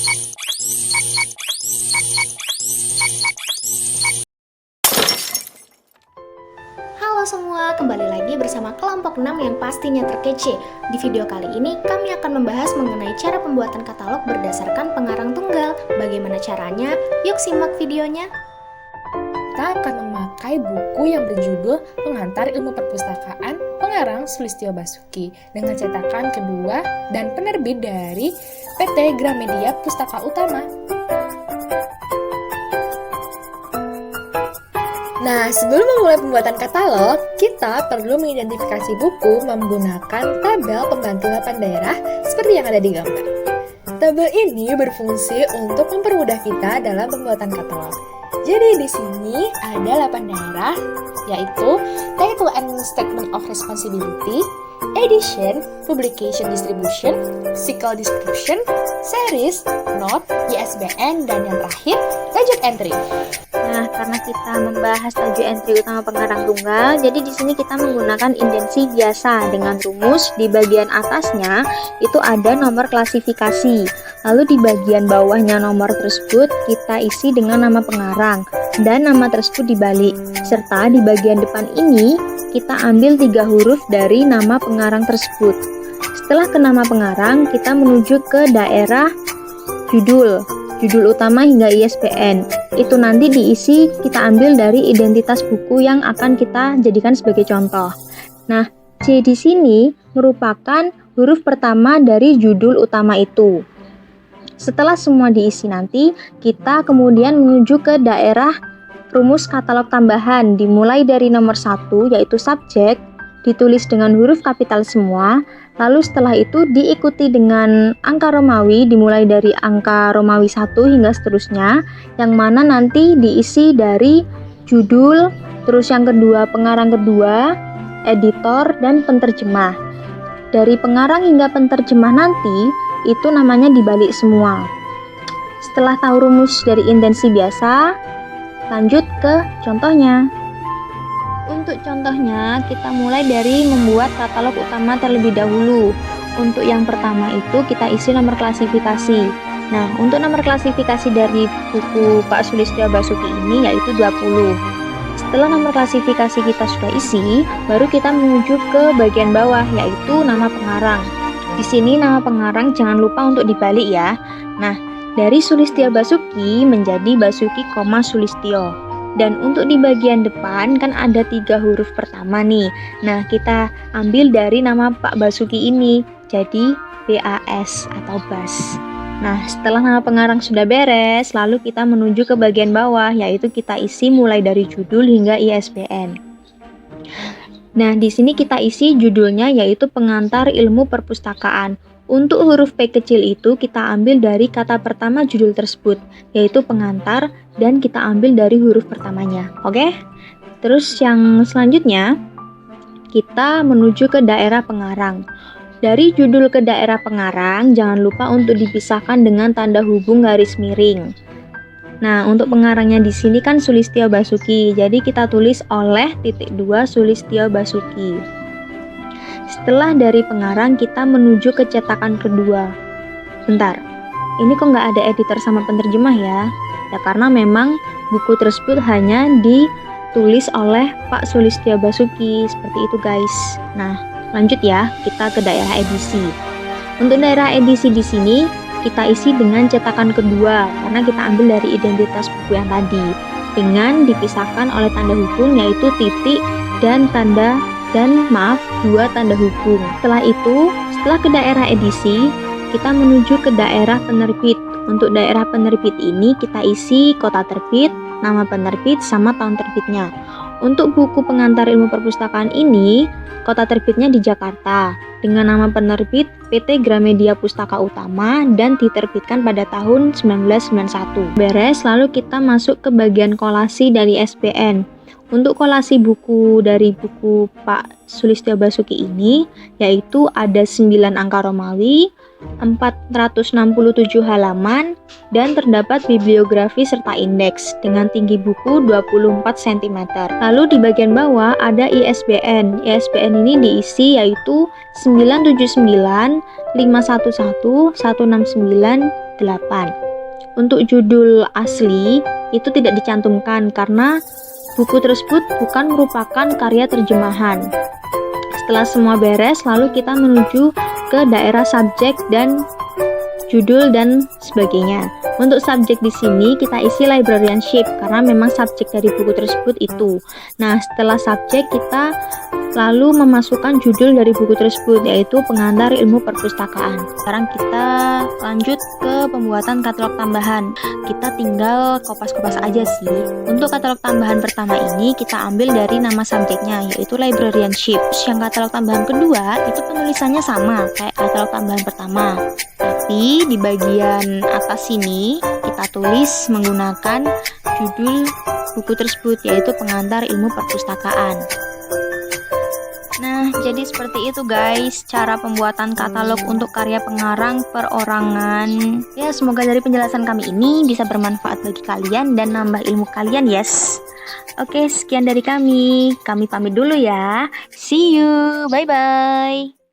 Halo semua, kembali lagi bersama kelompok 6 yang pastinya terkece. Di video kali ini kami akan membahas mengenai cara pembuatan katalog berdasarkan pengarang tunggal. Bagaimana caranya? Yuk simak videonya. Kita akan memakai buku yang berjudul Pengantar Ilmu Perpustakaan pengarang Sulistyo Basuki dengan cetakan kedua dan penerbit dari PT Gramedia Pustaka Utama. Nah, sebelum memulai pembuatan katalog, kita perlu mengidentifikasi buku menggunakan tabel pembantu 8 daerah seperti yang ada di gambar. Tabel ini berfungsi untuk mempermudah kita dalam pembuatan katalog. Jadi di sini ada 8 daerah, yaitu Title and Statement of Responsibility, Edition, Publication Distribution, Cycle Description, Series, Note, ISBN, dan yang terakhir, Tajuk Entry. Nah, karena kita membahas tajuk entry utama pengarang tunggal, jadi di sini kita menggunakan indensi biasa dengan rumus di bagian atasnya itu ada nomor klasifikasi. Lalu di bagian bawahnya nomor tersebut kita isi dengan nama pengarang dan nama tersebut dibalik. Serta di bagian depan ini kita ambil 3 huruf dari nama pengarang tersebut. Setelah ke nama pengarang, kita menuju ke daerah judul utama hingga ISBN. Itu nanti diisi kita ambil dari identitas buku yang akan kita jadikan sebagai contoh. Nah, C di sini merupakan huruf pertama dari judul utama itu. Setelah semua diisi nanti, kita kemudian menuju ke daerah rumus katalog tambahan dimulai dari nomor 1 yaitu subjek, ditulis dengan huruf kapital semua, lalu setelah itu diikuti dengan angka Romawi dimulai dari angka Romawi 1 hingga seterusnya, yang mana nanti diisi dari judul, terus yang kedua pengarang kedua, editor, dan penterjemah. Dari pengarang hingga penterjemah nanti itu namanya dibalik semua. Setelah tahu rumus dari intensi biasa, lanjut ke contohnya. Untuk contohnya, kita mulai dari membuat katalog utama terlebih dahulu. Untuk yang pertama itu kita isi nomor klasifikasi. Nah, untuk nomor klasifikasi dari buku Pak Sulistyo Basuki ini yaitu 20. Setelah nomor klasifikasi kita sudah isi, baru kita menuju ke bagian bawah yaitu nama pengarang. Di sini nama pengarang jangan lupa untuk dibalik ya. Nah, dari Sulistyo Basuki menjadi Basuki, Sulistyo. Dan untuk di bagian depan kan ada 3 huruf pertama nih. Nah, kita ambil dari nama Pak Basuki ini. Jadi BAS atau Bas. Nah, setelah nama pengarang sudah beres, lalu kita menuju ke bagian bawah, yaitu kita isi mulai dari judul hingga ISBN. Nah, di sini kita isi judulnya yaitu Pengantar Ilmu Perpustakaan. Untuk huruf P kecil itu kita ambil dari kata pertama judul tersebut, yaitu pengantar, dan kita ambil dari huruf pertamanya. Oke? Terus yang selanjutnya, kita menuju ke daerah pengarang. Dari judul ke daerah pengarang, jangan lupa untuk dipisahkan dengan tanda hubung garis miring. Nah, untuk pengarangnya di sini kan Sulistyo Basuki, jadi kita tulis oleh .2 Sulistyo Basuki. Setelah dari pengarang kita menuju ke cetakan kedua. Bentar, ini kok nggak ada editor sama penterjemah ya? Ya karena memang buku tersebut hanya ditulis oleh Pak Sulistyo Basuki, seperti itu guys. Nah, lanjut ya, kita ke daerah edisi. Untuk daerah edisi di sini kita isi dengan cetakan kedua karena kita ambil dari identitas buku yang tadi, dengan dipisahkan oleh tanda hubung yaitu titik dan dua tanda hubung. Setelah itu, setelah ke daerah edisi, kita menuju ke daerah penerbit. Untuk daerah penerbit ini kita isi kota terbit, nama penerbit, sama tahun terbitnya. Untuk buku Pengantar Ilmu Perpustakaan ini, kota terbitnya di Jakarta dengan nama penerbit PT Gramedia Pustaka Utama dan diterbitkan pada tahun 1991. Beres, lalu kita masuk ke bagian kolasi dari SBN. Untuk kolasi buku dari buku Pak Sulistyo Basuki ini yaitu ada 9 angka Romawi, 467 halaman, dan terdapat bibliografi serta indeks dengan tinggi buku 24 cm. Lalu di bagian bawah ada ISBN. ISBN ini diisi yaitu 979 511 169 8. Untuk judul asli itu tidak dicantumkan karena buku tersebut bukan merupakan karya terjemahan. Setelah semua beres, lalu kita menuju ke daerah subjek dan judul dan sebagainya. Untuk subjek di sini kita isi librarianship karena memang subjek dari buku tersebut itu. Nah, setelah subjek kita lalu memasukkan judul dari buku tersebut, yaitu Pengantar Ilmu Perpustakaan. Sekarang kita lanjut ke pembuatan katalog tambahan. Kita tinggal kopas-kopas aja sih. Untuk katalog tambahan pertama ini kita ambil dari nama subjeknya, yaitu librarianship. Yang katalog tambahan kedua itu penulisannya sama kayak katalog tambahan pertama, tapi di bagian atas sini kita tulis menggunakan judul buku tersebut, yaitu Pengantar Ilmu Perpustakaan. Nah, jadi seperti itu guys, cara pembuatan katalog untuk karya pengarang perorangan. Ya, semoga dari penjelasan kami ini bisa bermanfaat bagi kalian dan nambah ilmu kalian, yes. Oke, sekian dari kami. Kami pamit dulu ya. See you. Bye-bye.